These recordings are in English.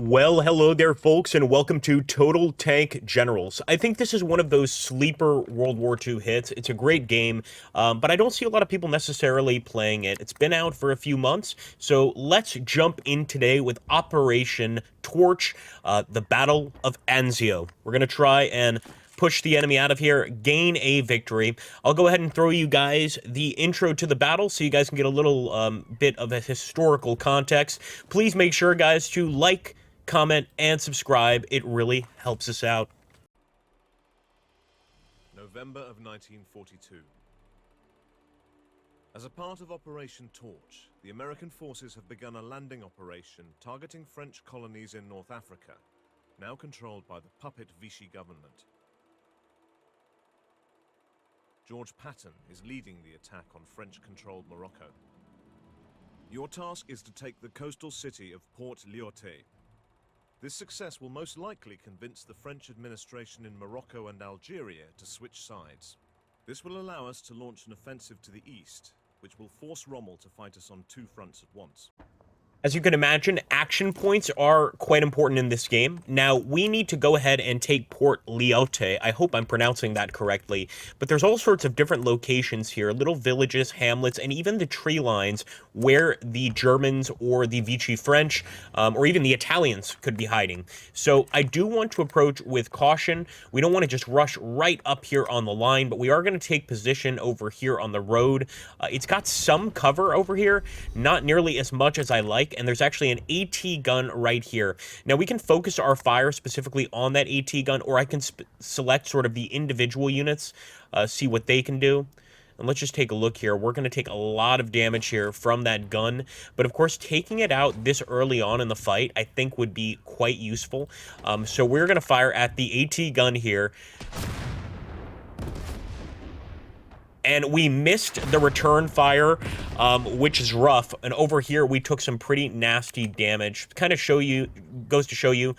Well, hello there, folks, and welcome to Total Tank Generals. I think this is one of those sleeper World War II hits. It's a great game, but I don't see a lot of people necessarily playing it. It's been out for a few months, so let's jump in today with Operation Torch, the Battle of Anzio. We're going to try and push the enemy out of here, gain a victory. I'll go ahead and throw you guys the intro to the battle so you guys can get a little bit of a historical context. Please make sure, guys, to like, comment, and subscribe. It really helps us out. November of 1942. As a part of Operation Torch, the American forces have begun a landing operation targeting French colonies in North Africa, now controlled by the puppet Vichy government. George Patton is leading the attack on French-controlled Morocco. Your task is to take the coastal city of Port Lyautey. This success will most likely convince the French administration in Morocco and Algeria to switch sides. This will allow us to launch an offensive to the east, which will force Rommel to fight us on two fronts at once. As you can imagine, action points are quite important in this game. Now, we need to go ahead and take Port Lyautey. I hope I'm pronouncing that correctly. But there's all sorts of different locations here, little villages, hamlets, and even the tree lines where the Germans or the Vichy French, or even the Italians could be hiding. So I do want to approach with caution. We don't want to just rush right up here on the line, but we are going to take position over here on the road. It's got some cover over here, not nearly as much as I like. And there's actually an AT gun right here. Now, we can focus our fire specifically on that AT gun, or I can select sort of the individual units, see what they can do. And let's just take a look here. We're going to take a lot of damage here from that gun. But, of course, taking it out this early on in the fight, I think, would be quite useful. So we're going to fire at the AT gun here. And we missed the return fire, which is rough. And over here, we took some pretty nasty damage. Kind of goes to show you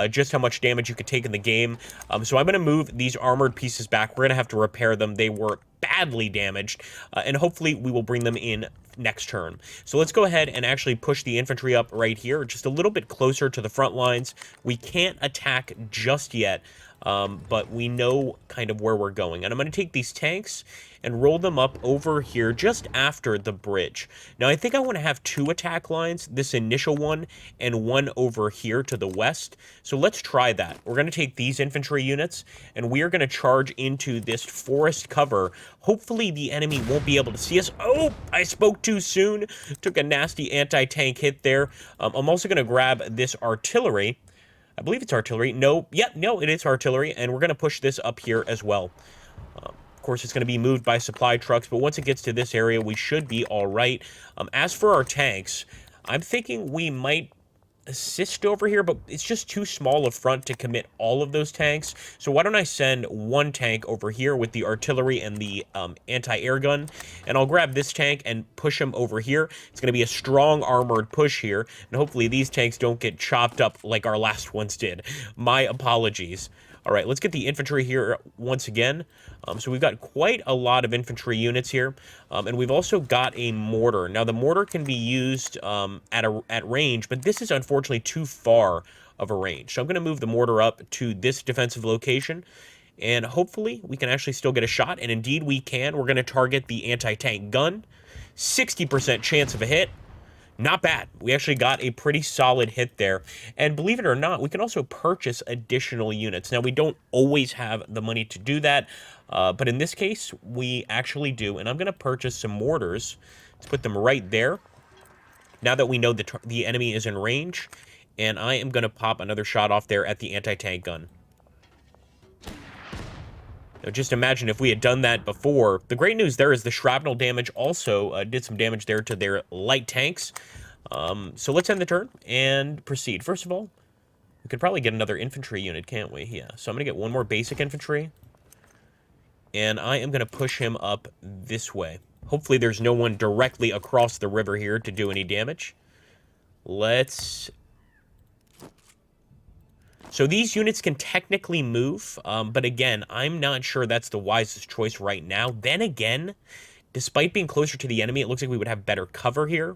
just how much damage you could take in the game. So I'm going to move these armored pieces back. We're going to have to repair them. They were badly damaged, and hopefully we will bring them in next turn. So let's go ahead and actually push the infantry up right here, just a little bit closer to the front lines. We can't attack just yet, but we know kind of where we're going. And I'm going to take these tanks and roll them up over here just after the bridge. Now, I think I want to have two attack lines, this initial one and one over here to the west. So let's try that. We're going to take these infantry units, and we are going to charge into this forest cover. Hopefully, the enemy won't be able to see us. Oh, I spoke too soon. Took a nasty anti-tank hit there. I'm also going to grab this artillery. I believe it's artillery. No, it is artillery, and we're going to push this up here as well. Of course, it's going to be moved by supply trucks, but once it gets to this area, we should be all right. As for our tanks, I'm thinking we might assist over here, but it's just too small a front to commit all of those tanks. So why don't I send one tank over here with the artillery and the anti-air gun, and I'll grab this tank and push him over here. It's going to be a strong armored push here, and hopefully these tanks don't get chopped up like our last ones did. My apologies. All right, let's get the infantry here once again. So we've got quite a lot of infantry units here, and we've also got a mortar. Now, the mortar can be used at range, but this is unfortunately too far of a range. So I'm going to move the mortar up to this defensive location, and hopefully we can actually still get a shot, and indeed we can. We're going to target the anti-tank gun. 60% chance of a hit. Not bad. We actually got a pretty solid hit there. And believe it or not, we can also purchase additional units. Now, we don't always have the money to do that, but in this case, we actually do. And I'm going to purchase some mortars. Let's put them right there. Now that we know that the enemy is in range, and I am going to pop another shot off there at the anti-tank gun. Now, just imagine if we had done that before. The great news there is the shrapnel damage also did some damage there to their light tanks. So let's end the turn and proceed. First of all, we could probably get another infantry unit, can't we? Yeah, so I'm going to get one more basic infantry. And I am going to push him up this way. Hopefully there's no one directly across the river here to do any damage. So these units can technically move, but again, I'm not sure that's the wisest choice right now. Then again, despite being closer to the enemy, it looks like we would have better cover here.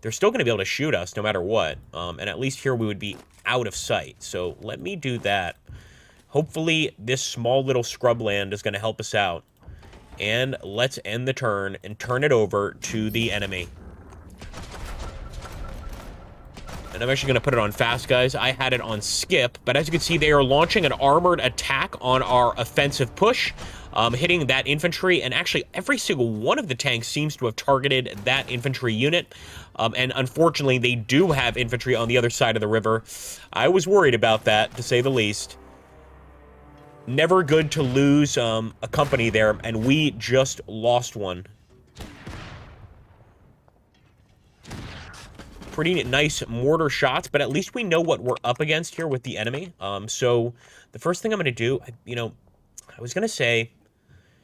they're still going to be able to shoot us no matter what. And at least here we would be out of sight. So let me do that. Hopefully this small little scrubland is going to help us out. And let's end the turn and turn it over to the enemy. And I'm actually going to put it on fast, guys. I had it on skip, but as you can see, they are launching an armored attack on our offensive push, hitting that infantry, and actually every single one of the tanks seems to have targeted that infantry unit, and unfortunately, they do have infantry on the other side of the river. I was worried about that, to say the least. Never good to lose a company there, and we just lost one. Pretty nice mortar shots, but at least we know what we're up against here with the enemy. So the first thing I'm going to do, I was going to say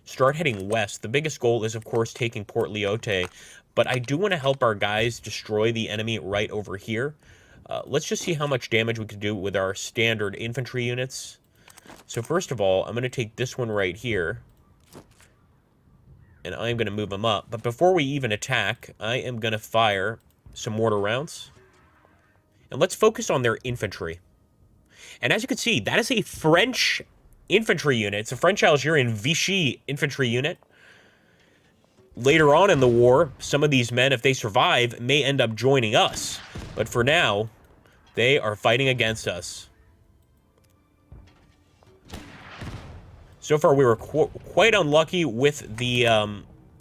start heading west. The biggest goal is, of course, taking Port Lyote, but I do want to help our guys destroy the enemy right over here. Let's just see how much damage we can do with our standard infantry units. So first of all, I'm going to take this one right here, and I'm going to move them up. But before we even attack, I am going to fire some mortar rounds. And let's focus on their infantry. And as you can see, that is a French infantry unit. It's a French Algerian Vichy infantry unit. Later on in the war, some of these men, if they survive, may end up joining us. But for now, they are fighting against us. So far, we were quite unlucky with the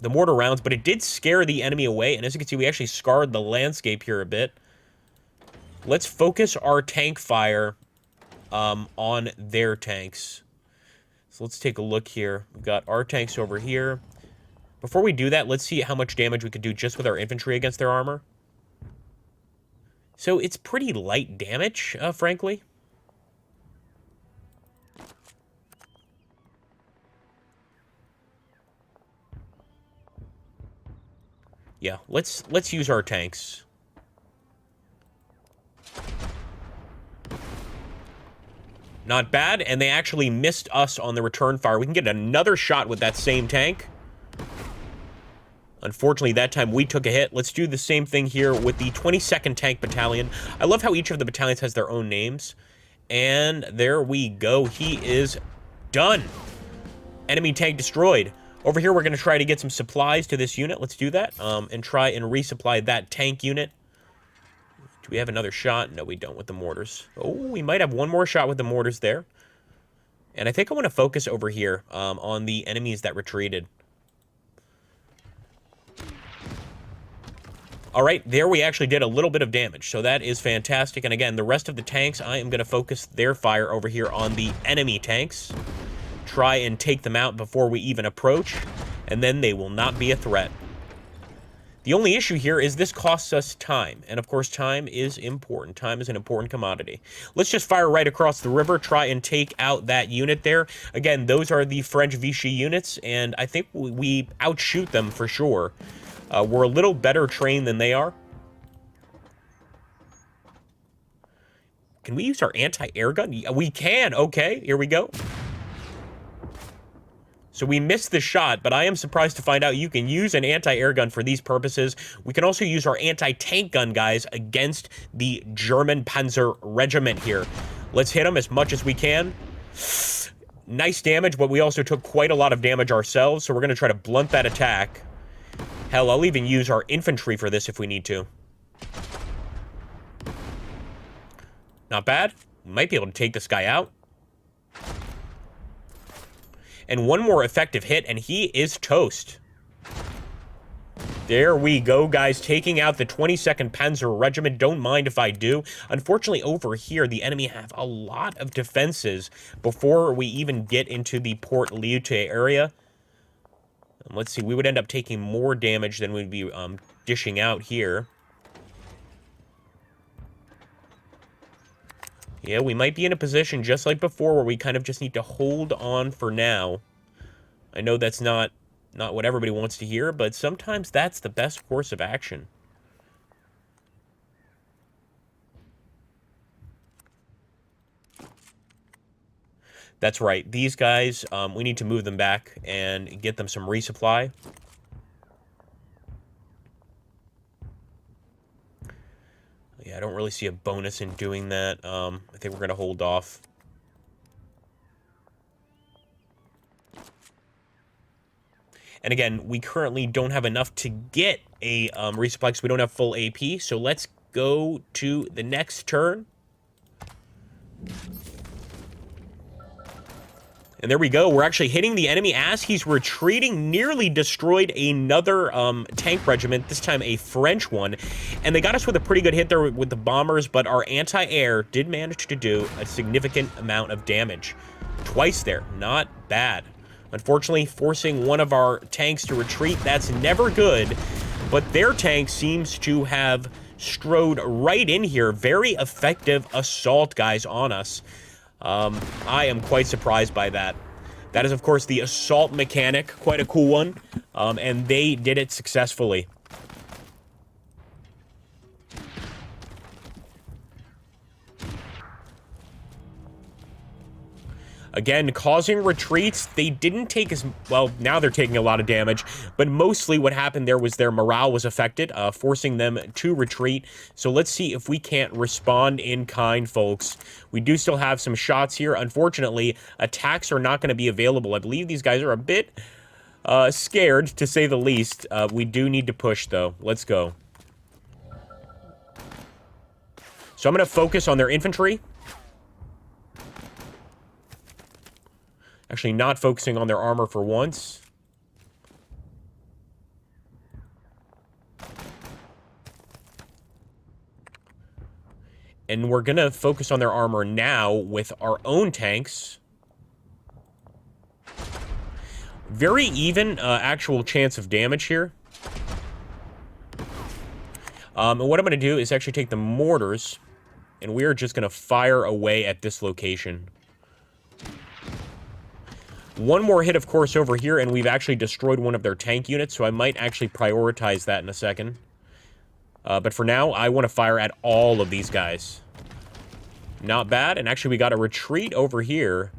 mortar rounds, but it did scare the enemy away. And as you can see, we actually scarred the landscape here a bit. Let's focus our tank fire on their tanks. So let's take a look here. We've got our tanks over here. Before we do that, let's see how much damage we could do just with our infantry against their armor. So it's pretty light damage, frankly. Yeah, let's use our tanks. Not bad, and they actually missed us on the return fire. We can get another shot with that same tank. Unfortunately, that time we took a hit. Let's do the same thing here with the 22nd Tank Battalion. I love how each of the battalions has their own names. And there we go. He is done. Enemy tank destroyed. Over here, we're going to try to get some supplies to this unit. Let's do that, and try and resupply that tank unit. Do we have another shot? No, we don't with the mortars. Oh, we might have one more shot with the mortars there. And I think I want to focus over here on the enemies that retreated. All right, there we actually did a little bit of damage, so that is fantastic. And again, the rest of the tanks, I am going to focus their fire over here on the enemy tanks. Try and take them out before we even approach, and then they will not be a threat. The only issue here is this costs us time, and of course time is important. Time is an important commodity. Let's just fire right across the river, try and take out that unit there. Again, those are the French Vichy units, and I think we outshoot them for sure. We're a little better trained than they are. Can we use our anti-air gun? We can. Okay, here we go. So we missed the shot, but I am surprised to find out you can use an anti-air gun for these purposes. We can also use our anti-tank gun, guys, against the German Panzer Regiment here. Let's hit them as much as we can. Nice damage, but we also took quite a lot of damage ourselves, so we're going to try to blunt that attack. Hell, I'll even use our infantry for this if we need to. Not bad. We might be able to take this guy out. And one more effective hit, and he is toast. There we go, guys, taking out the 22nd Panzer Regiment. Don't mind if I do. Unfortunately, over here, the enemy have a lot of defenses before we even get into the Port Lyote area. Let's see, we would end up taking more damage than we'd be dishing out here. Yeah, we might be in a position just like before where we kind of just need to hold on for now. I know that's not what everybody wants to hear, but sometimes that's the best course of action. That's right. These guys, we need to move them back and get them some resupply. really see a bonus in doing that. I think we're going to hold off. And again, we currently don't have enough to get a resupply because we don't have full AP. So let's go to the next turn. And there we go. We're actually hitting the enemy as he's retreating. Nearly destroyed another tank regiment, this time a French one. And they got us with a pretty good hit there with the bombers, but our anti-air did manage to do a significant amount of damage. Twice there. Not bad. Unfortunately, forcing one of our tanks to retreat, that's never good. But their tank seems to have strode right in here. Very effective assault, guys, on us. I am quite surprised by that. That is, of course, the assault mechanic. Quite a cool one. And they did it successfully. Again, causing retreats. They didn't take as... Well, now they're taking a lot of damage. But mostly what happened there was their morale was affected, forcing them to retreat. So let's see if we can't respond in kind, folks. We do still have some shots here. Unfortunately, attacks are not going to be available. I believe these guys are a bit scared, to say the least. We do need to push, though. Let's go. So I'm going to focus on their infantry. Actually, not focusing on their armor for once. And we're going to focus on their armor now with our own tanks. Very even actual chance of damage here. And what I'm going to do is actually take the mortars, and we are just going to fire away at this location. One more hit, of course, over here, and we've actually destroyed one of their tank units, so I might actually prioritize that in a second. But for now, I want to fire at all of these guys. Not bad, and actually we got a retreat over here.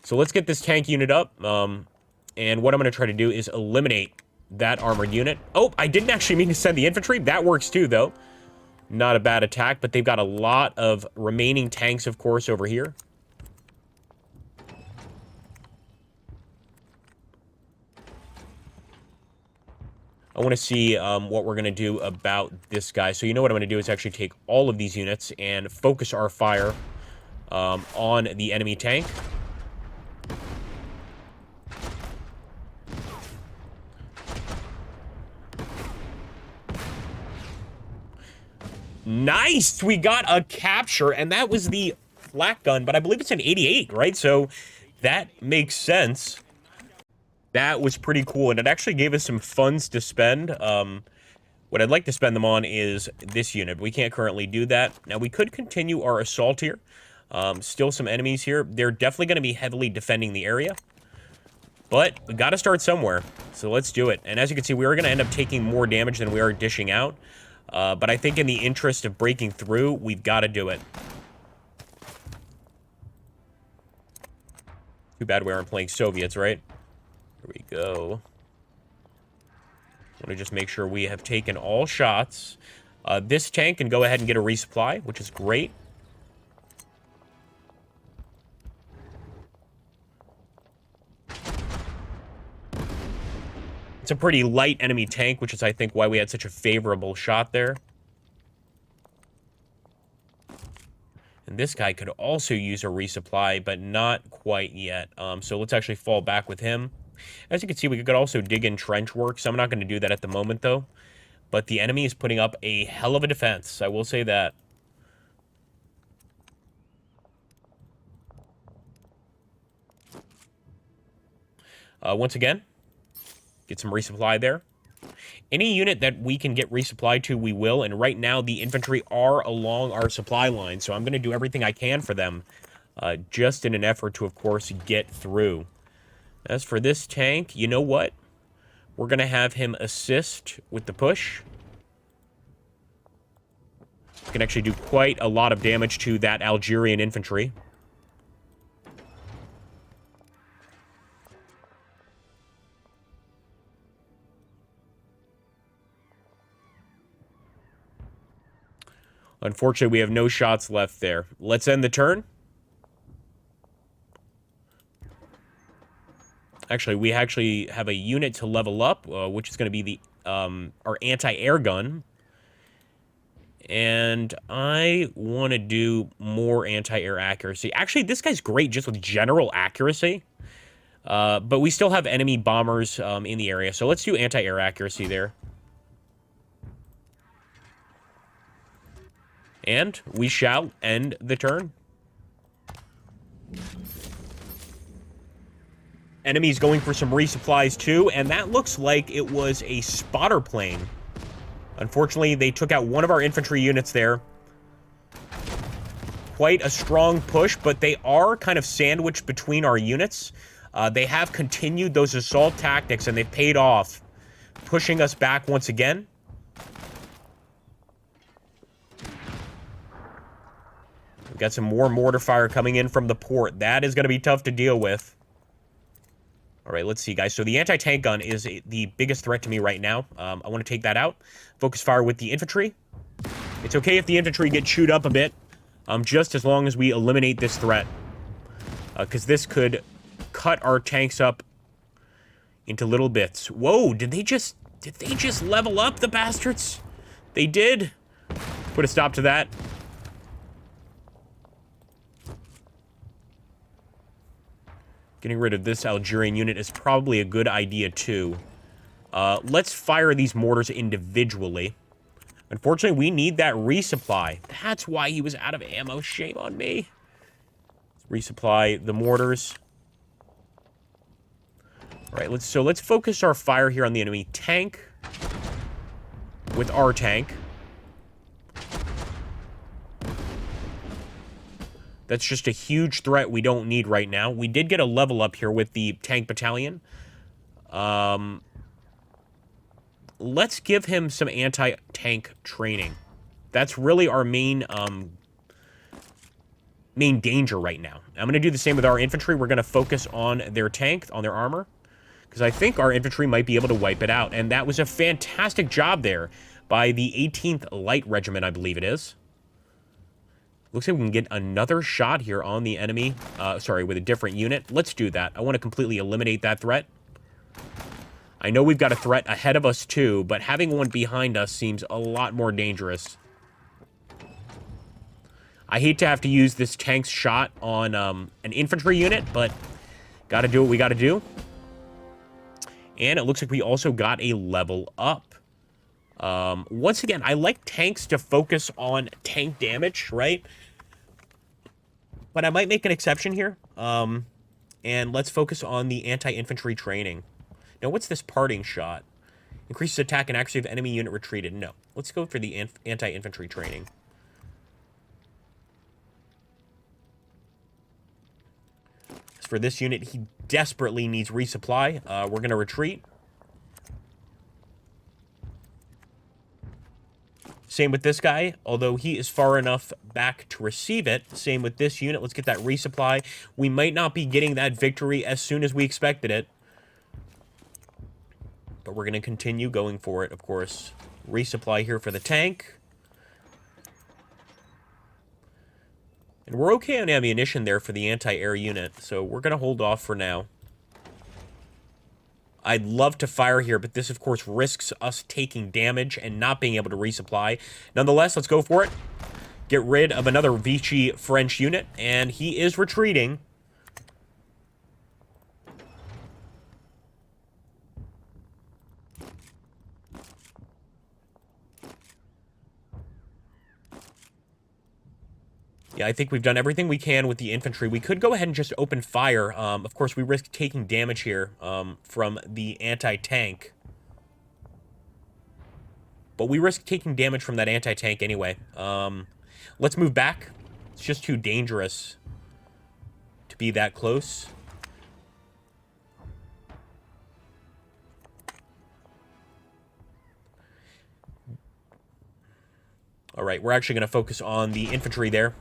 So let's get this tank unit up, and what I'm going to try to do is eliminate that armored unit. Oh, I didn't actually mean to send the infantry. That works too, though. Not a bad attack, but they've got a lot of remaining tanks, of course, over here. I want to see what we're going to do about this guy. So you know what I'm going to do is actually take all of these units and focus our fire on the enemy tank. Nice! We got a capture, and that was the flak gun, but I believe it's an 88, right? So that makes sense. That was pretty cool, and it actually gave us some funds to spend. What I'd like to spend them on is this unit. We can't currently do that. Now, we could continue our assault here. Still some enemies here. They're definitely going to be heavily defending the area. But we got to start somewhere, so let's do it. And as you can see, we are going to end up taking more damage than we are dishing out. But I think in the interest of breaking through, we've got to do it. Too bad we aren't playing Soviets, right? Here we go. Want to just make sure we have taken all shots. This tank can go ahead and get a resupply, which is great. It's a pretty light enemy tank, which is, I think, why we had such a favorable shot there. And this guy could also use a resupply, but not quite yet. So let's actually fall back with him. As you can see, we could also dig in trench work, so I'm not going to do that at the moment, though. But the enemy is putting up a hell of a defense, I will say that. Once again, get some resupply there. Any unit that we can get resupply to, we will. And right now, the infantry are along our supply line, so I'm going to do everything I can for them, just in an effort to, of course, get through. As for this tank, you know what? We're going to have him assist with the push. Can actually do quite a lot of damage to that Algerian infantry. Unfortunately, we have no shots left there. Let's end the turn. Actually, we actually have a unit to level up, which is going to be the our anti-air gun. And I want to do more anti-air accuracy. Actually, this guy's great just with general accuracy. But we still have enemy bombers in the area. So let's do anti-air accuracy there. And we shall end the turn. Enemies going for some resupplies too, and that looks like it was a spotter plane. Unfortunately, they took out one of our infantry units there. Quite a strong push, but they are kind of sandwiched between our units. They have continued those assault tactics, and they've paid off, pushing us back once again. We've got some more mortar fire coming in from the port. That is going to be tough to deal with. All right, let's see, guys. So the anti-tank gun is the biggest threat to me right now. I want to take that out. Focus fire with the infantry. It's okay if the infantry get chewed up a bit, just as long as we eliminate this threat. Because this could cut our tanks up into little bits. Whoa, did they just level up, the bastards? They did. Put a stop to that. Getting rid of this Algerian unit is probably a good idea, too. Let's fire these mortars individually. Unfortunately, we need that resupply. That's why he was out of ammo. Shame on me. Let's resupply the mortars. All right, let's focus our fire here on the enemy tank with our tank. That's just a huge threat we don't need right now. We did get a level up here with the tank battalion. Let's give him some anti-tank training. That's really our main danger right now. I'm going to do the same with our infantry. We're going to focus on their tank, on their armor, because I think our infantry might be able to wipe it out. And that was a fantastic job there by the 18th Light Regiment, I believe it is. Looks like we can get another shot here on the enemy. Sorry, with a different unit. Let's do that. I want to completely eliminate that threat. I know we've got a threat ahead of us too, but having one behind us seems a lot more dangerous. I hate to have to use this tank's shot on an infantry unit, but gotta do what we gotta do. And it looks like we also got a level up. Once again, I like tanks to focus on tank damage, right? But I might make an exception here. And let's focus on the anti-infantry training. Now, what's this parting shot? Increases attack and accuracy of enemy unit retreated. No. Let's go for the anti-infantry training. As for this unit, he desperately needs resupply. We're going to retreat. Same with this guy, although he is far enough back to receive it. Same with this unit. Let's get that resupply. We might not be getting that victory as soon as we expected it. But we're going to continue going for it, of course. Resupply here for the tank. And we're okay on ammunition there for the anti-air unit, so we're going to hold off for now. I'd love to fire here, but this, of course, risks us taking damage and not being able to resupply. Nonetheless, let's go for it. Get rid of another Vichy French unit, and he is retreating. Yeah, I think we've done everything we can with the infantry. We could go ahead and just open fire. Of course, we risk taking damage here from the anti-tank. But we risk taking damage from that anti-tank anyway. Let's move back. It's just too dangerous to be that close. All right, we're actually going to focus on the infantry there.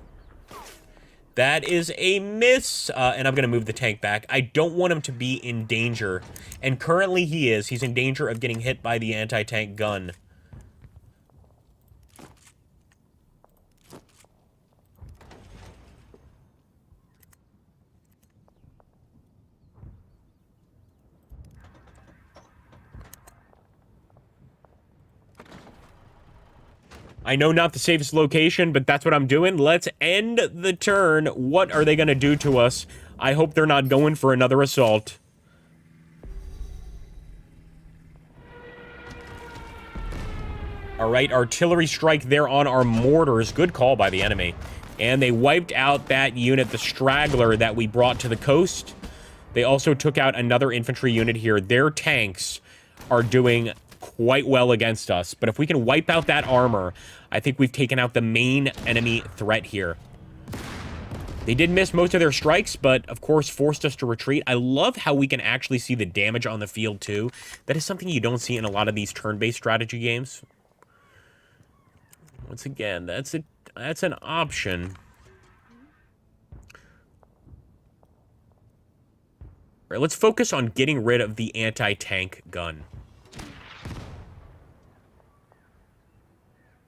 That is a miss, and I'm going to move the tank back. I don't want him to be in danger, and currently he is. He's in danger of getting hit by the anti-tank gun. I know not the safest location, but that's what I'm doing. Let's end the turn. What are they going to do to us? I hope they're not going for another assault. All right, artillery strike there on our mortars. Good call by the enemy. And they wiped out that unit, the straggler that we brought to the coast. They also took out another infantry unit here. Their tanks are doing quite well against us. But if we can wipe out that armor, I think we've taken out the main enemy threat here. They did miss most of their strikes, but of course forced us to retreat. I love how we can actually see the damage on the field too. That is something you don't see in a lot of these turn-based strategy games. Once again, that's an option. All right, let's focus on getting rid of the anti-tank gun.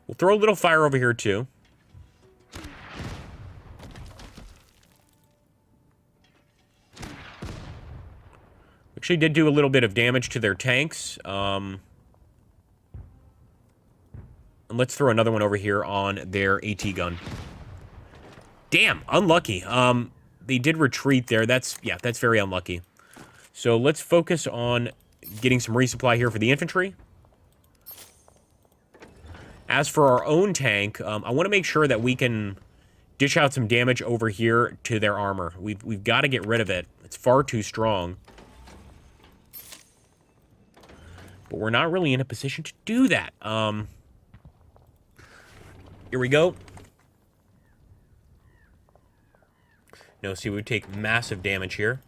We'll throw a little fire over here too. Actually did do a little bit of damage to their tanks. And let's throw another one over here on their AT gun. Damn, unlucky. They did retreat there. That's very unlucky. So let's focus on getting some resupply here for the infantry. As for our own tank, I want to make sure that we can dish out some damage over here to their armor. We've got to get rid of it. It's far too strong. But we're not really in a position to do that. Here we go. No, see, we would take massive damage here.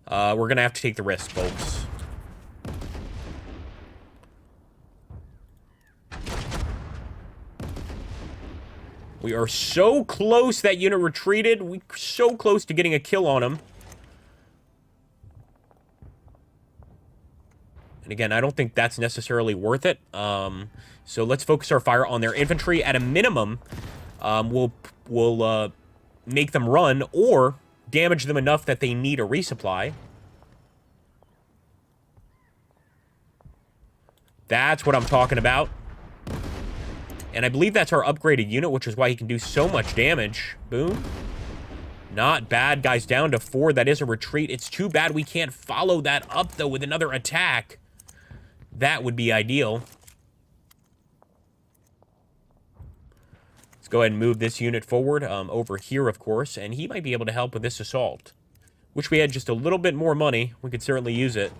We're going to have to take the risk, folks. We are so close. That unit retreated. We're so close to getting a kill on him. And again, I don't think that's necessarily worth it. So let's focus our fire on their infantry. At a minimum, we'll make them run or damage them enough that they need a resupply. That's what I'm talking about. And I believe that's our upgraded unit, which is why he can do so much damage. Boom. Not bad, guys. Down to 4. That is a retreat. It's too bad we can't follow that up, though, with another attack. That would be ideal. Let's go ahead and move this unit forward over here, of course. And he might be able to help with this assault. Wish we had just a little bit more money. We could certainly use it.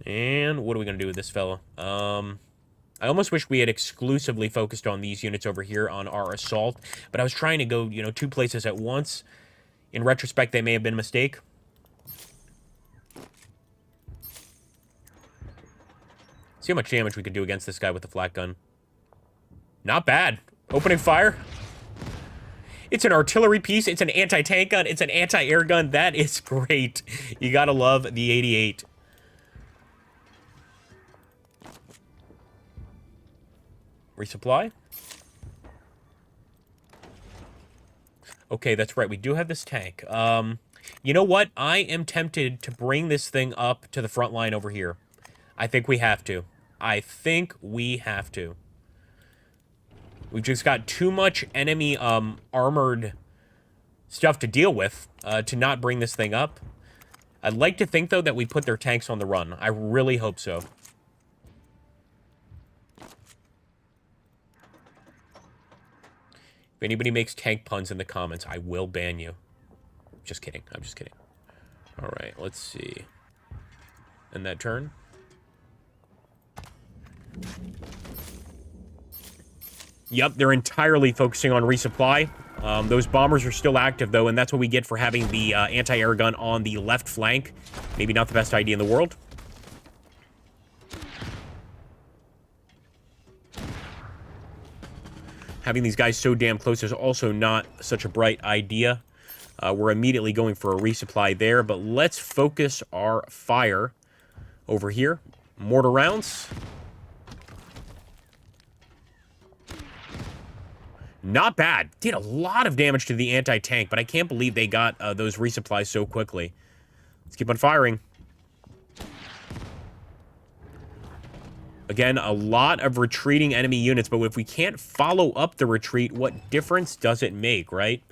And what are we going to do with this fella? I almost wish we had exclusively focused on these units over here on our assault. But I was trying to go, 2 places at once. In retrospect, they may have been a mistake. See how much damage we could do against this guy with the flak gun. Not bad. Opening fire. It's an artillery piece. It's an anti-tank gun. It's an anti-air gun. That is great. You gotta love the 88. Resupply. Okay, that's right. We do have this tank. You know what? I am tempted to bring this thing up to the front line over here. I think we have to. We've just got too much enemy armored stuff to deal with to not bring this thing up. I'd like to think, though, that we put their tanks on the run. I really hope so. If anybody makes tank puns in the comments, I will ban you. Just kidding. I'm just kidding. All right, let's see. End that turn. Yep, they're entirely focusing on resupply. Those bombers are still active, though, and that's what we get for having the anti-air gun on the left flank. Maybe not the best idea in the world. Having these guys so damn close is also not such a bright idea. We're immediately going for a resupply there, but let's focus our fire over here. Mortar rounds. Not bad. Did a lot of damage to the anti-tank, but I can't believe they got those resupplies so quickly. Let's keep on firing. Again, a lot of retreating enemy units, but if we can't follow up the retreat, what difference does it make, right?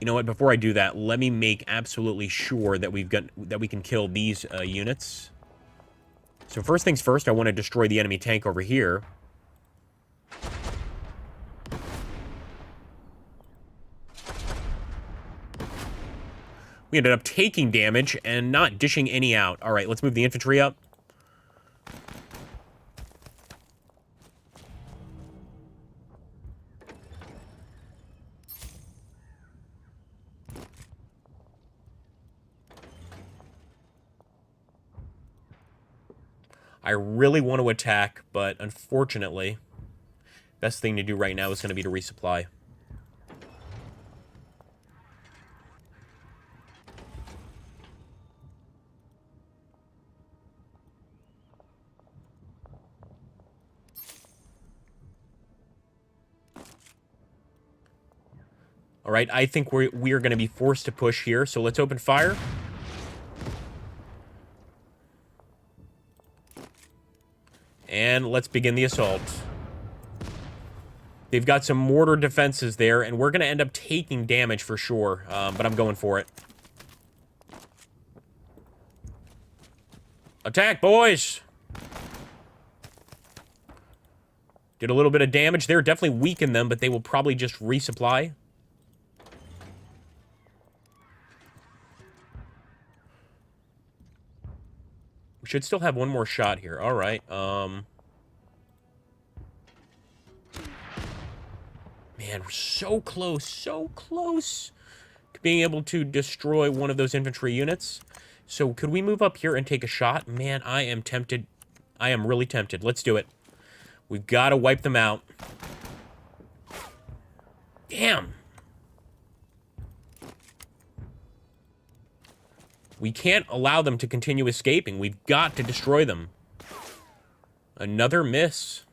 You know what? Before I do that, let me make absolutely sure that we can kill these units. So first things first, I want to destroy the enemy tank over here. We ended up taking damage and not dishing any out. All right, let's move the infantry up. I really want to attack, but unfortunately, best thing to do right now is going to be to resupply. All right, I think we are going to be forced to push here, so let's open fire. And let's begin the assault. They've got some mortar defenses there, and we're going to end up taking damage for sure, but I'm going for it. Attack, boys! Did a little bit of damage there. Definitely weakened them, but they will probably just resupply. We should still have one more shot here. All right. Man, we're so close to being able to destroy one of those infantry units. So could we move up here and take a shot? Man, I am tempted. I am really tempted. Let's do it. We've got to wipe them out. Damn. We can't allow them to continue escaping. We've got to destroy them. Another miss.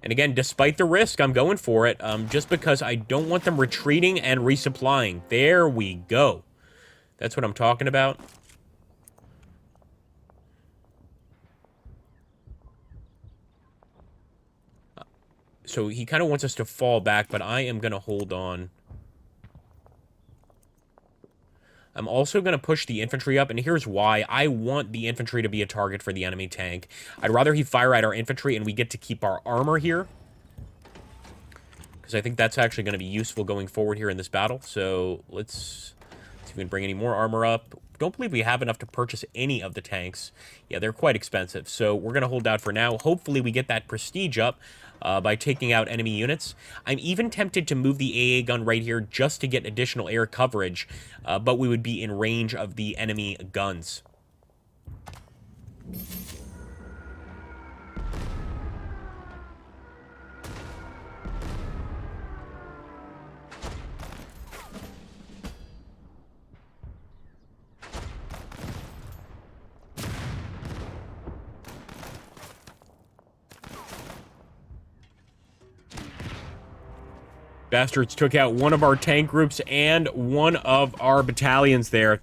And again, despite the risk, I'm going for it. Just because I don't want them retreating and resupplying. There we go. That's what I'm talking about. So he kind of wants us to fall back, but I am going to hold on. I'm also going to push the infantry up, and here's why. I want the infantry to be a target for the enemy tank. I'd rather he fire at our infantry, and we get to keep our armor here. Because I think that's actually going to be useful going forward here in this battle. So let's see if we can bring any more armor up. Don't believe we have enough to purchase any of the tanks. Yeah, they're quite expensive. So we're going to hold out for now. Hopefully we get that prestige up by taking out enemy units. I'm even tempted to move the AA gun right here just to get additional air coverage. But we would be in range of the enemy guns. Bastards took out one of our tank groups and one of our battalions there.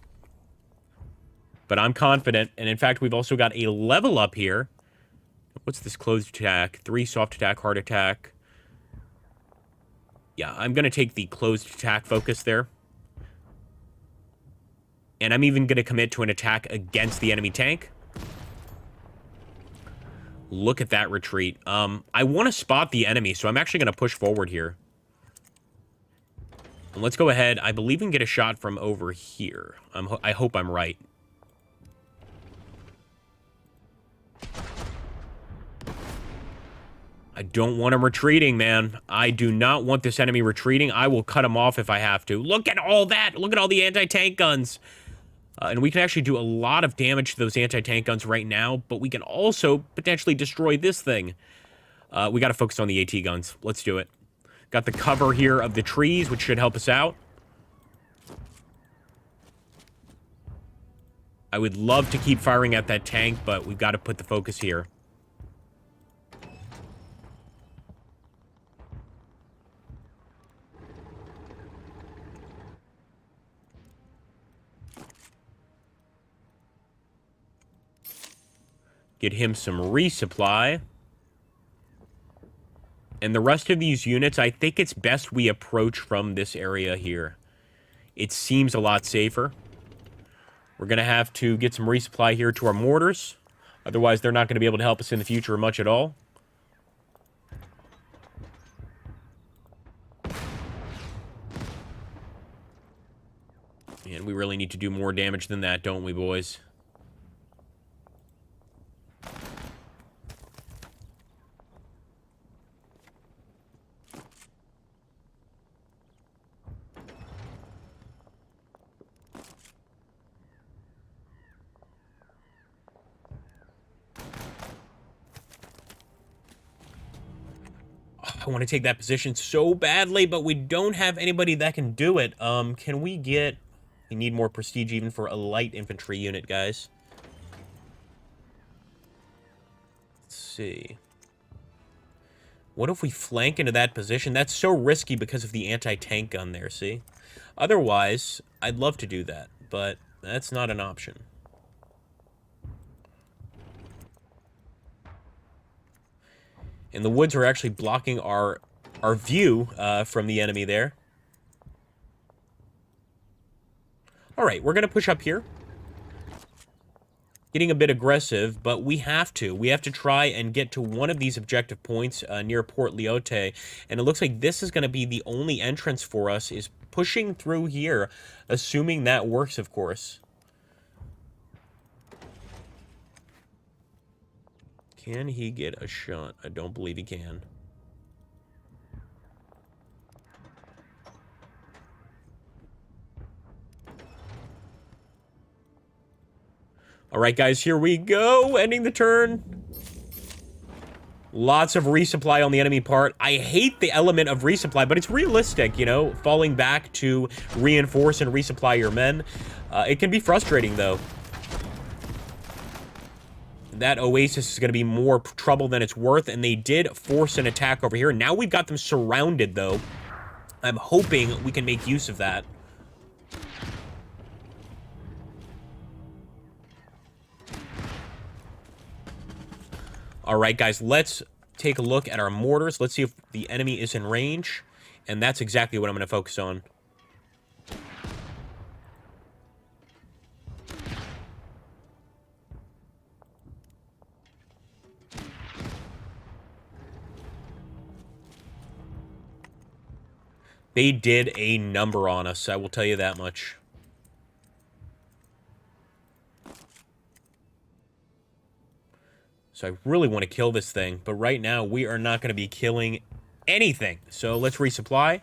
But I'm confident. And in fact, we've also got a level up here. What's this closed attack? 3 soft attack, hard attack. Yeah, I'm going to take the closed attack focus there. And I'm even going to commit to an attack against the enemy tank. Look at that retreat. I want to spot the enemy, so I'm actually going to push forward here. And let's go ahead. I believe we can get a shot from over here. I hope I'm right. I don't want him retreating, man. I do not want this enemy retreating. I will cut him off if I have to. Look at all that. Look at all the anti-tank guns. And we can actually do a lot of damage to those anti-tank guns right now, but we can also potentially destroy this thing. We got to focus on the AT guns. Let's do it. Got the cover here of the trees, which should help us out. I would love to keep firing at that tank, but we've got to put the focus here. Get him some resupply. And the rest of these units, I think it's best we approach from this area here. It seems a lot safer. We're going to have to get some resupply here to our mortars. Otherwise, they're not going to be able to help us in the future much at all. And we really need to do more damage than that, don't we, boys? I want to take that position so badly, but we don't have anybody that can do it. Can we get... We need more prestige even for a light infantry unit, guys. Let's see. What if we flank into that position? That's so risky because of the anti-tank gun there, see? Otherwise, I'd love to do that, but that's not an option. And the woods are actually blocking our view from the enemy there. All right, we're going to push up here. Getting a bit aggressive, but we have to. We have to try and get to one of these objective points near Port Lyote. And it looks like this is going to be the only entrance for us, is pushing through here, assuming that works, of course. Can he get a shot? I don't believe he can. All right, guys, here we go. Ending the turn. Lots of resupply on the enemy part. I hate the element of resupply, but it's realistic, you know, falling back to reinforce and resupply your men. It can be frustrating, though. That oasis is going to be more trouble than it's worth, and they did force an attack over here. Now we've got them surrounded, though. I'm hoping we can make use of that. All right, guys, let's take a look at our mortars. Let's see if the enemy is in range, and that's exactly what I'm going to focus on. They did a number on us, I will tell you that much. So I really want to kill this thing, but right now we are not going to be killing anything. So let's resupply.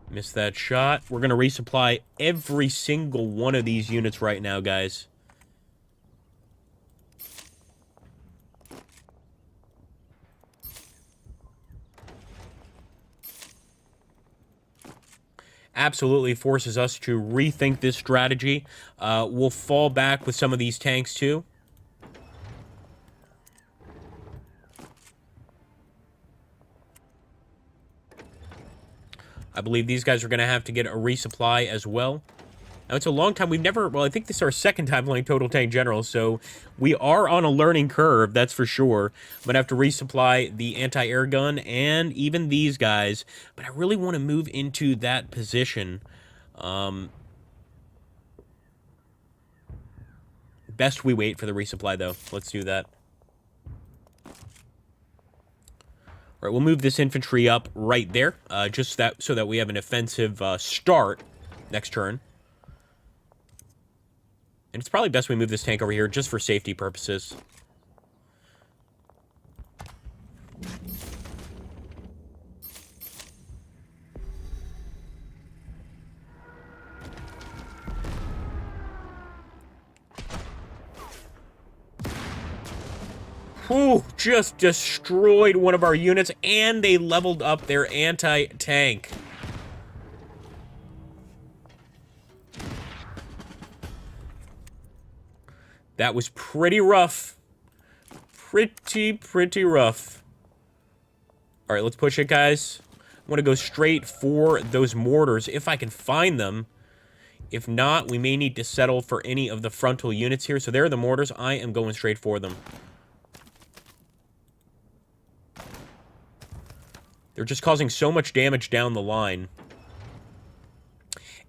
Missed that shot. We're going to resupply every single one of these units right now, guys. Absolutely forces us to rethink this strategy. We'll fall back with some of these tanks, too. I believe these guys are going to have to get a resupply as well. Now, it's a long time. We've never... Well, I think this is our second time playing Total Tank General, so we are on a learning curve, that's for sure. I'm going to have to resupply the anti-air gun and even these guys, but I really want to move into that position. Best we wait for the resupply, though. Let's do that. All right, we'll move this infantry up right there, just that so that we have an offensive start next turn. And it's probably best we move this tank over here just for safety purposes. Whew, just destroyed one of our units, and they leveled up their anti-tank. That was pretty rough. pretty rough. All right, let's push it, guys. I want to go straight for those mortars if I can find them. If not, we may need to settle for any of the frontal units here. So there are the mortars. I am going straight for them. They're just causing so much damage down the line.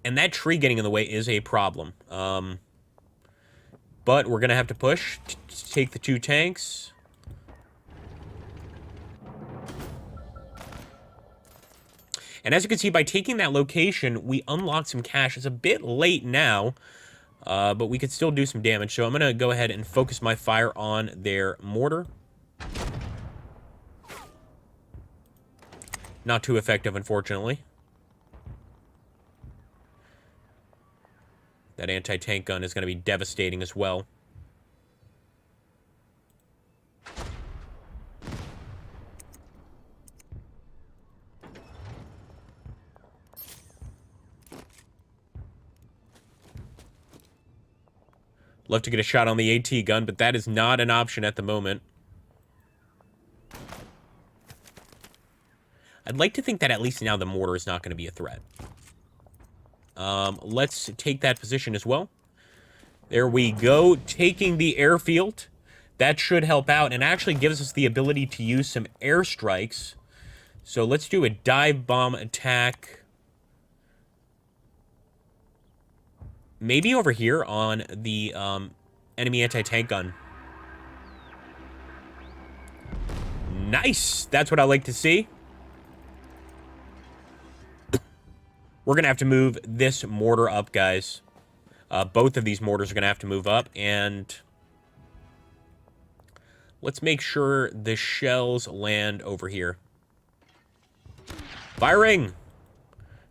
And that tree getting in the way is a problem. But we're going to have to push to take the 2 tanks. And as you can see, by taking that location, we unlocked some cash. It's a bit late now, but we could still do some damage. So I'm going to go ahead and focus my fire on their mortar. Not too effective, unfortunately. That anti-tank gun is going to be devastating as well. Love to get a shot on the AT gun, but that is not an option at the moment. I'd like to think that at least now the mortar is not going to be a threat. Let's take that position as well. There we go, taking the airfield. That should help out and actually gives us the ability to use some airstrikes. So let's do a dive bomb attack. Maybe over here on the enemy anti-tank gun. Nice! That's what I like to see. We're going to have to move this mortar up, guys. Both of these mortars are going to have to move up, and let's make sure the shells land over here. Firing!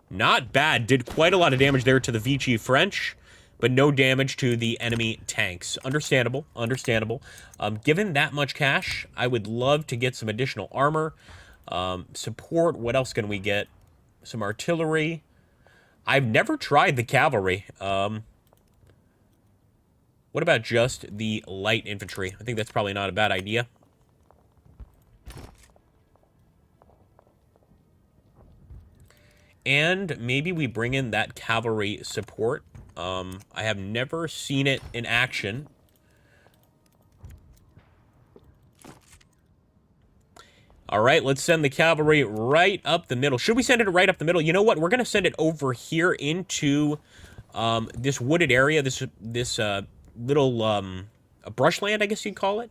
Not bad. Did quite a lot of damage there to the Vichy French, but no damage to the enemy tanks. Understandable, understandable. Given that much cash, I would love to get some additional armor. Support, what else can we get? Some artillery. I've never tried the cavalry. What about just the light infantry? I think that's probably not a bad idea. And maybe we bring in that cavalry support. I have never seen it in action. All right, let's send the cavalry right up the middle. Should we send it right up the middle? You know what? We're going to send it over here into this wooded area, this little brushland, I guess you'd call it.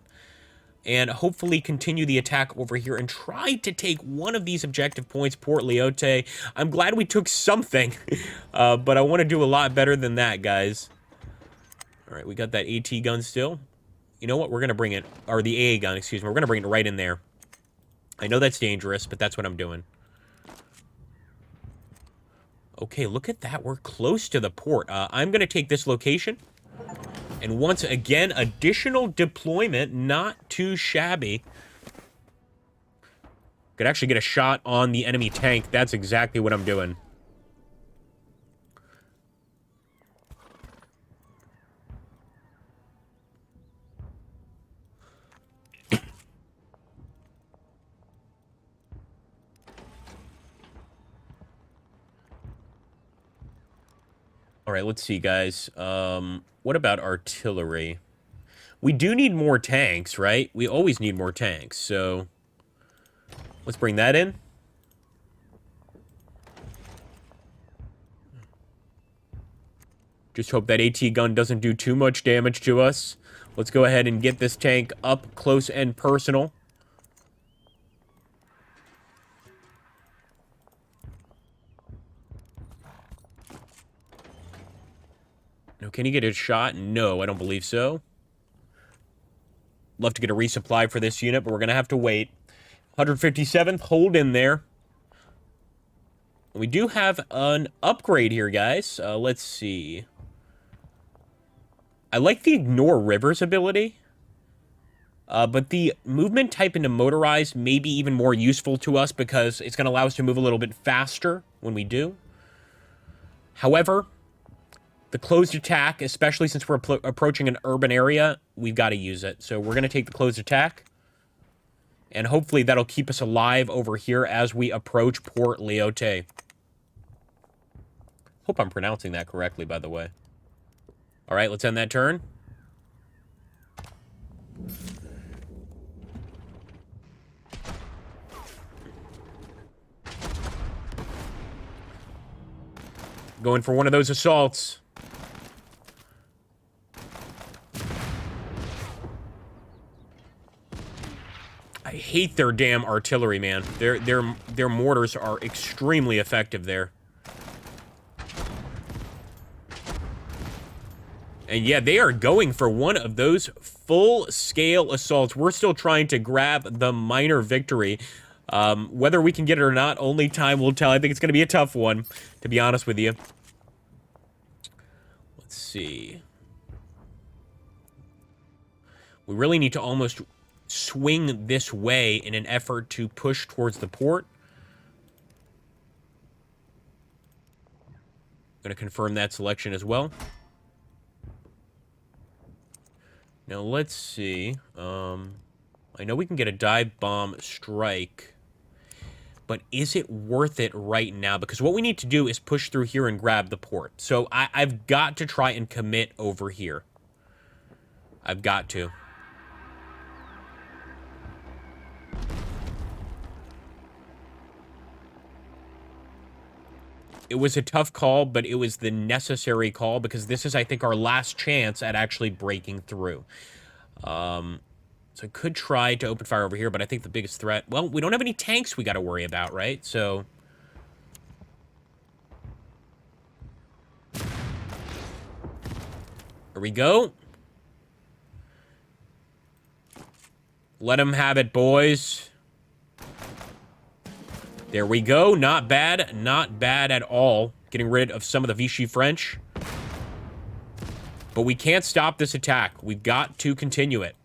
And hopefully continue the attack over here and try to take one of these objective points, Port Lyoté. I'm glad we took something, but I want to do a lot better than that, guys. All right, we got that AT gun still. You know what? We're going to bring it, or the AA gun, excuse me. We're going to bring it right in there. I know that's dangerous, but that's what I'm doing. Okay, look at that. We're close to the port. I'm going to take this location. And once again, additional deployment, not too shabby. Could actually get a shot on the enemy tank. That's exactly what I'm doing. All right, let's see, guys. What about artillery? We do need more tanks, right? We always need more tanks, so let's bring that in. Just hope that AT gun doesn't do too much damage to us. Let's go ahead and get this tank up close and personal. No, can he get a shot? No, I don't believe so. Love to get a resupply for this unit, but we're going to have to wait. 157th, hold in there. We do have an upgrade here, guys. Let's see. I like the Ignore Rivers ability. But the movement type into motorized may be even more useful to us because it's going to allow us to move a little bit faster when we do. However, the closed attack, especially since we're approaching an urban area, we've got to use it. So we're going to take the closed attack. And hopefully that'll keep us alive over here as we approach Port Lyote. Hope I'm pronouncing that correctly, by the way. All right, let's end that turn. Going for one of those assaults. I hate their damn artillery, man. Their mortars are extremely effective there. And yeah, they are going for one of those full-scale assaults. We're still trying to grab the minor victory. Whether we can get it or not, only time will tell. I think it's going to be a tough one, to be honest with you. Let's see. We really need to almost swing this way in an effort to push towards the port. Going to confirm that selection as well. Now, let's see. I know we can get a dive bomb strike, but is it worth it right now? Because what we need to do is push through here and grab the port. So I've got to try and commit over here. I've got to. It was a tough call, but it was the necessary call because this is, I think, our last chance at actually breaking through. So I could try to open fire over here, but I think the biggest threat... Well, we don't have any tanks we got to worry about, right? So... Here we go. Let them have it, boys. There we go. Not bad. Not bad at all. Getting rid of some of the Vichy French. But we can't stop this attack. We've got to continue it.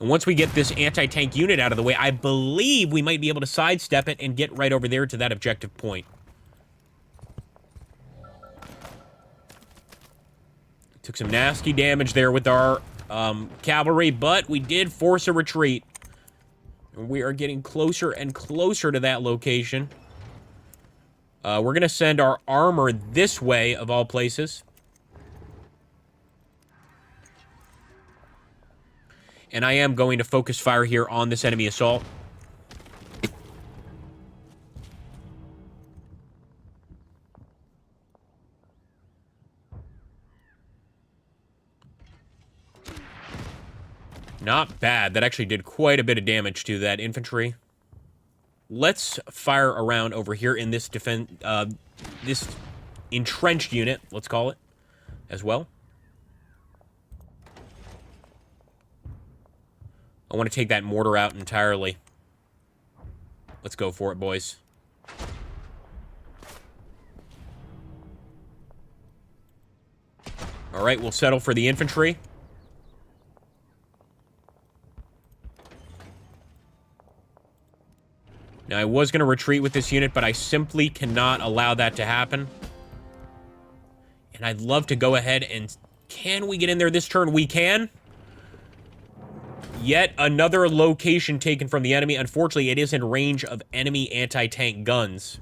And once we get this anti-tank unit out of the way, I believe we might be able to sidestep it and get right over there to that objective point. Took some nasty damage there with our cavalry, but we did force a retreat. And we are getting closer and closer to that location. We're going to send our armor this way, of all places. And I am going to focus fire here on this enemy assault. Not bad. That actually did quite a bit of damage to that infantry. Let's fire around over here in this this entrenched unit, let's call it, as well. I want to take that mortar out entirely. Let's go for it, boys. All right, we'll settle for the infantry. Now, I was going to retreat with this unit, but I simply cannot allow that to happen. And I'd love to go ahead and... Can we get in there this turn? We can. Yet another location taken from the enemy. Unfortunately, it is in range of enemy anti-tank guns.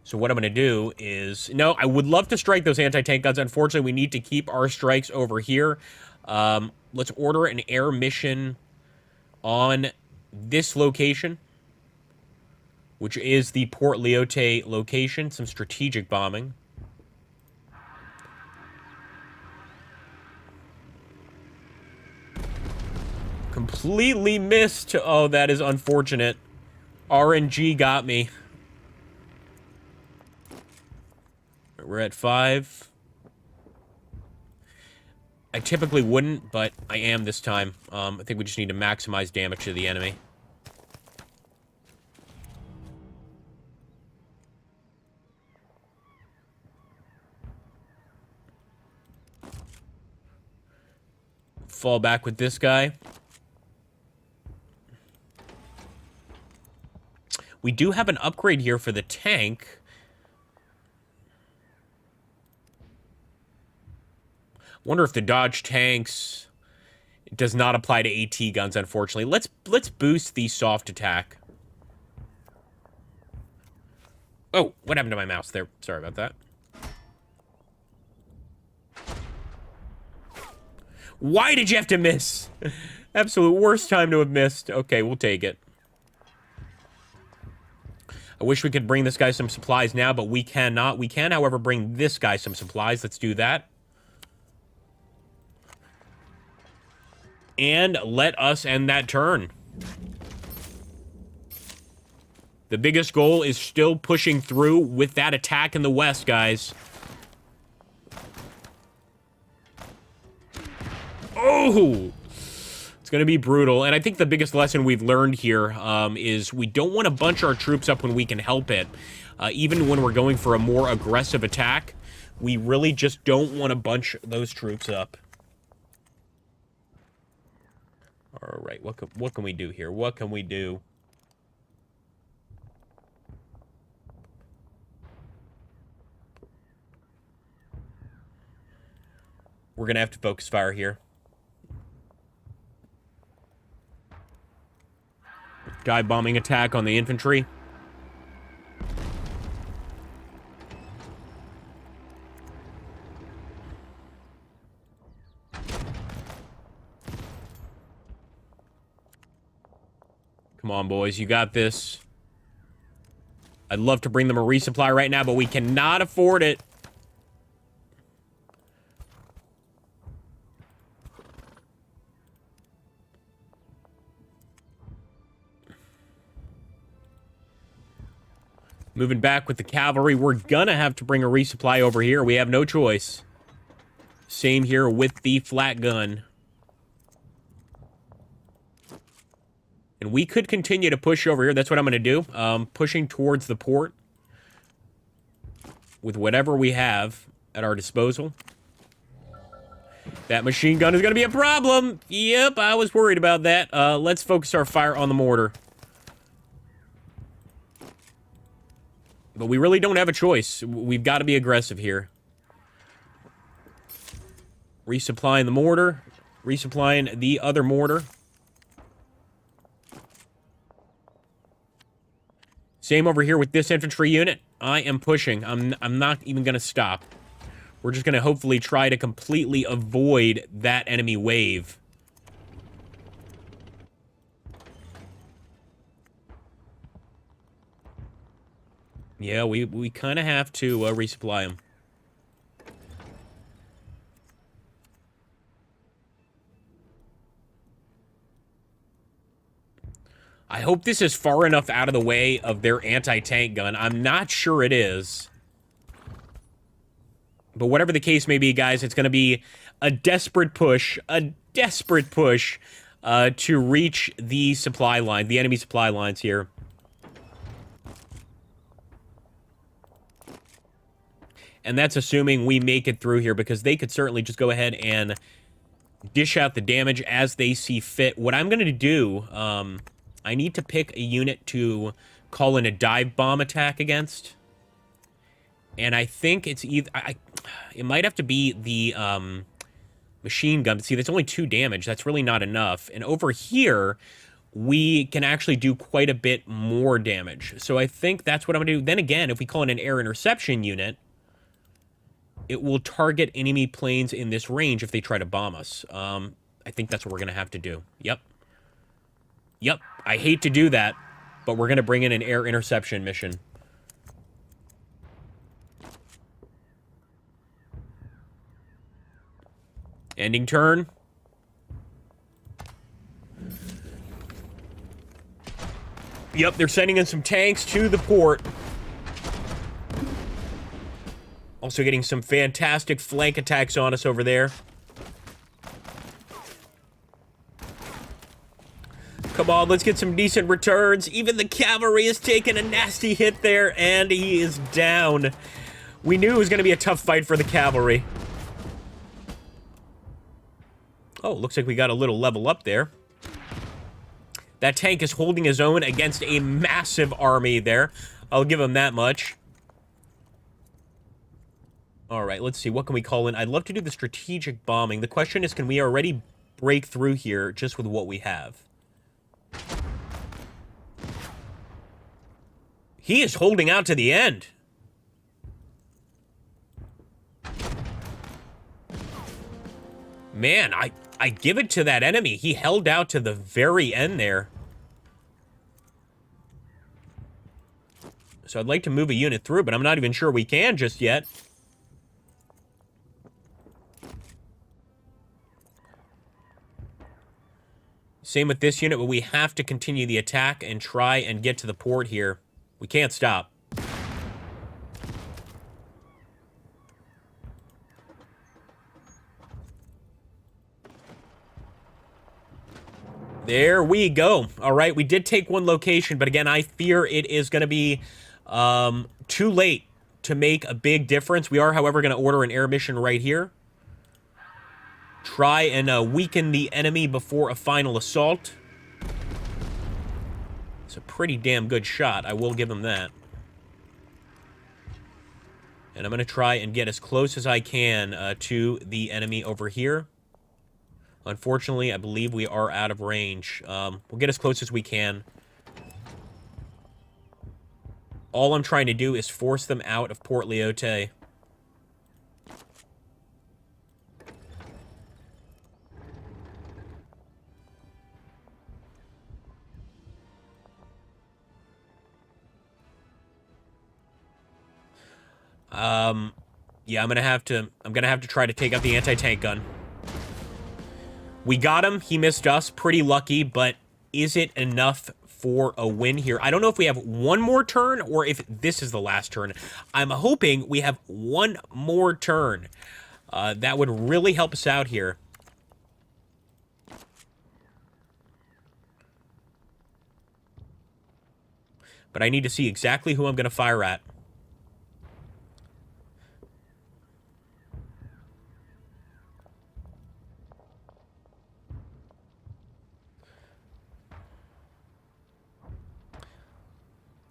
So what I'm going to do is... No, I would love to strike those anti-tank guns. Unfortunately, we need to keep our strikes over here. Let's order an air mission on this location, which is the Port Lyote location. Some strategic bombing. Completely missed. Oh, that is unfortunate. RNG got me. We're at 5. I typically wouldn't, but I am this time. I think we just need to maximize damage to the enemy. Fall back with this guy. We do have an upgrade here for the tank. Wonder if the Dodge tanks It does not apply to AT guns, unfortunately. Let's boost the soft attack. Oh, what happened to my mouse there? Sorry about that. Why did you have to miss? Absolute worst time to have missed. Okay, we'll take it. I wish we could bring this guy some supplies now, but we cannot. We can, however, bring this guy some supplies. Let's do that. And let us end that turn. The biggest goal is still pushing through with that attack in the west, guys. Oh! It's going to be brutal. And I think the biggest lesson we've learned here is we don't want to bunch our troops up when we can help it. Even when we're going for a more aggressive attack, we really just don't want to bunch those troops up. All right, what can we do here? What can we do? We're going to have to focus fire here. Dive bombing attack on the infantry. Come on, boys. You got this. I'd love to bring them a resupply right now, but we cannot afford it. Moving back with the cavalry. We're gonna have to bring a resupply over here. We have no choice. Same here with the flat gun. And we could continue to push over here. That's what I'm going to do. Pushing towards the port with whatever we have at our disposal. That machine gun is going to be a problem. Yep, I was worried about that. Let's focus our fire on the mortar. But we really don't have a choice. We've got to be aggressive here. Resupplying the mortar. Resupplying the other mortar. Same over here with this infantry unit. I am pushing. I'm not even going to stop. We're just going to hopefully try to completely avoid that enemy wave. Yeah, we kind of have to resupply them. I hope this is far enough out of the way of their anti-tank gun. I'm not sure it is. But whatever the case may be, guys, it's going to be a desperate push to reach the supply line, the enemy supply lines here. And that's assuming we make it through here, because they could certainly just go ahead and dish out the damage as they see fit. What I'm going to do, I need to pick a unit to call in a dive bomb attack against. And I think it's either... it might have to be the machine gun. See, that's only 2 damage. That's really not enough. And over here, we can actually do quite a bit more damage. So I think that's what I'm going to do. Then again, if we call in an air interception unit, it will target enemy planes in this range if they try to bomb us. I think that's what we're going to have to do. Yep. Yep. I hate to do that, but we're going to bring in an air interception mission. Ending turn. Yep, they're sending in some tanks to the port. Also getting some fantastic flank attacks on us over there. Come on, let's get some decent returns. Even the cavalry is taking a nasty hit there, and he is down. We knew it was going to be a tough fight for the cavalry. Oh, looks like we got a little level up there. That tank is holding his own against a massive army there. I'll give him that much. All right, let's see. What can we call in? I'd love to do the strategic bombing. The question is, can we already break through here just with what we have. He is holding out to the end. Man, I give it to that enemy. He held out to the very end there. So I'd like to move a unit through, but I'm not even sure we can just yet. Same with this unit, but we have to continue the attack and try and get to the port here. We can't stop. There we go. All right, we did take one location, but again, I fear it is going to be too late to make a big difference. We are, however, going to order an air mission right here. Try and weaken the enemy before a final assault. It's a pretty damn good shot. I will give him that. And I'm going to try and get as close as I can to the enemy over here. Unfortunately, I believe we are out of range. We'll get as close as we can. All I'm trying to do is force them out of Port Lyote. Yeah, I'm gonna have to try to take out the anti-tank gun. We got him. He missed us. Pretty lucky, but is it enough for a win here? I don't know if we have one more turn or if this is the last turn. I'm hoping we have one more turn. That would really help us out here. But I need to see exactly who I'm going to fire at.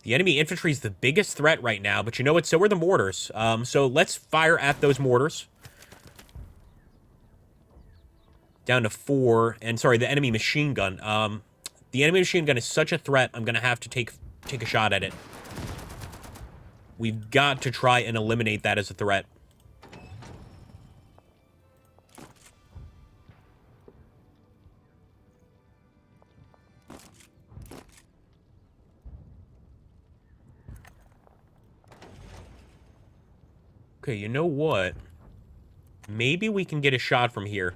The enemy infantry is the biggest threat right now, but you know what? So are the mortars. So let's fire at those mortars. Down to 4. And sorry, the enemy machine gun. The enemy machine gun is such a threat, I'm going to have to take a shot at it. We've got to try and eliminate that as a threat. Okay, you know what? Maybe we can get a shot from here.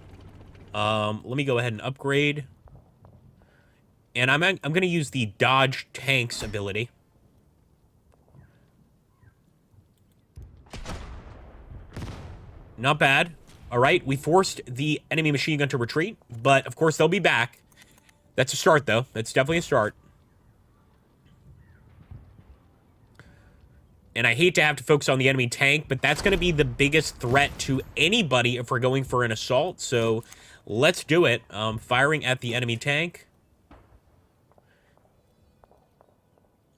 Let me go ahead and upgrade. And I'm going to use the dodge tanks ability. Not bad. All right, we forced the enemy machine gun to retreat, but of course they'll be back. That's a start, though. That's definitely a start. And I hate to have to focus on the enemy tank, but that's going to be the biggest threat to anybody if we're going for an assault. So let's do it. Firing at the enemy tank.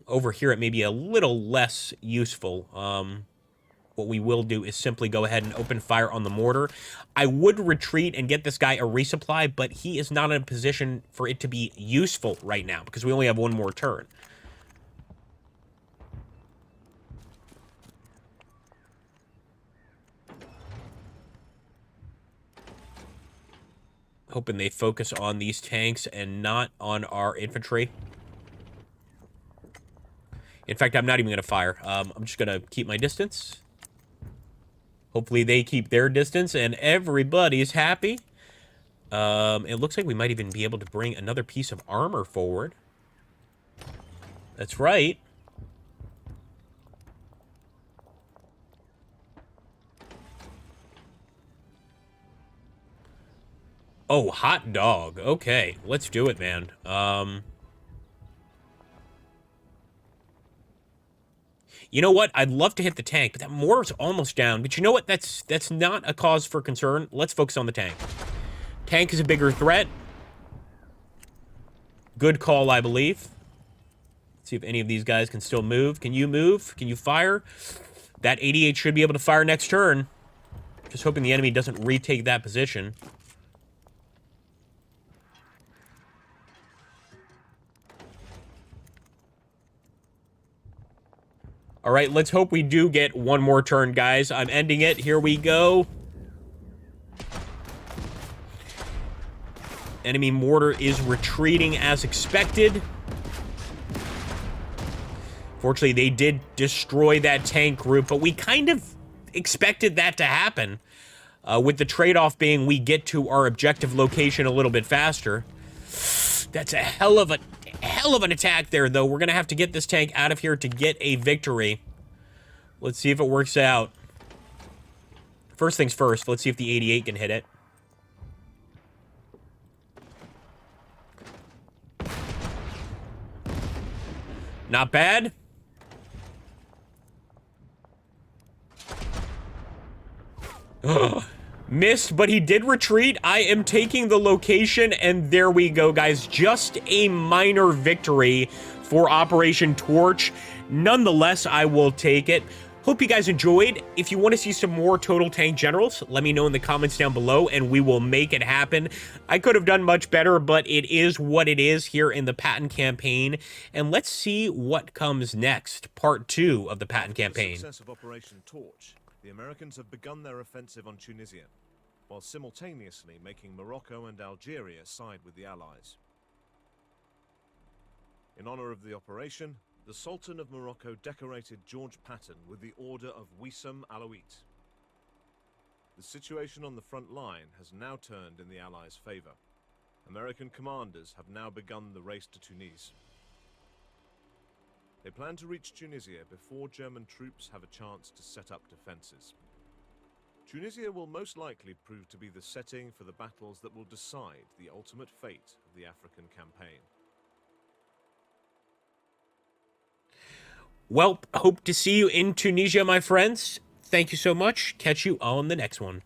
Over here, it may be a little less useful. What we will do is simply go ahead and open fire on the mortar. I would retreat and get this guy a resupply, but he is not in a position for it to be useful right now because we only have one more turn. Hoping they focus on these tanks and not on our infantry. In fact, I'm not even going to fire. I'm just going to keep my distance. Hopefully they keep their distance and everybody's happy. It looks like we might even be able to bring another piece of armor forward. That's right. Oh, hot dog. Okay, let's do it, man. You know what? I'd love to hit the tank, but that mortar's almost down. But you know what? That's not a cause for concern. Let's focus on the tank. Tank is a bigger threat. Good call, I believe. Let's see if any of these guys can still move. Can you move? Can you fire? That 88 should be able to fire next turn. Just hoping the enemy doesn't retake that position. All right, let's hope we do get one more turn, guys. I'm ending it. Here we go. Enemy mortar is retreating as expected. Fortunately, they did destroy that tank group, but we kind of expected that to happen. With the trade-off being we get to our objective location a little bit faster. That's a hell of an attack there, though. We're going to have to get this tank out of here to get a victory. Let's see if it works out. First things first, let's see if the 88 can hit it. Not bad. Missed, but he did retreat. I am taking the location, and there we go, guys. Just a minor victory for Operation Torch. Nonetheless, I will take it. Hope you guys enjoyed. If you want to see some more Total Tank Generals, let me know in the comments down below, and we will make it happen. I could have done much better, but it is what it is here in the Patton campaign. And let's see what comes next. Part 2 of the Patton campaign. With the success of Operation Torch, the Americans have begun their offensive on Tunisia, while simultaneously making Morocco and Algeria side with the Allies. In honor of the operation, the Sultan of Morocco decorated George Patton with the Order of Wissam Alaouite. The situation on the front line has now turned in the Allies' favor. American commanders have now begun the race to Tunis. They plan to reach Tunisia before German troops have a chance to set up defenses. Tunisia will most likely prove to be the setting for the battles that will decide the ultimate fate of the African campaign. Well, hope to see you in Tunisia, my friends. Thank you so much. Catch you on the next one.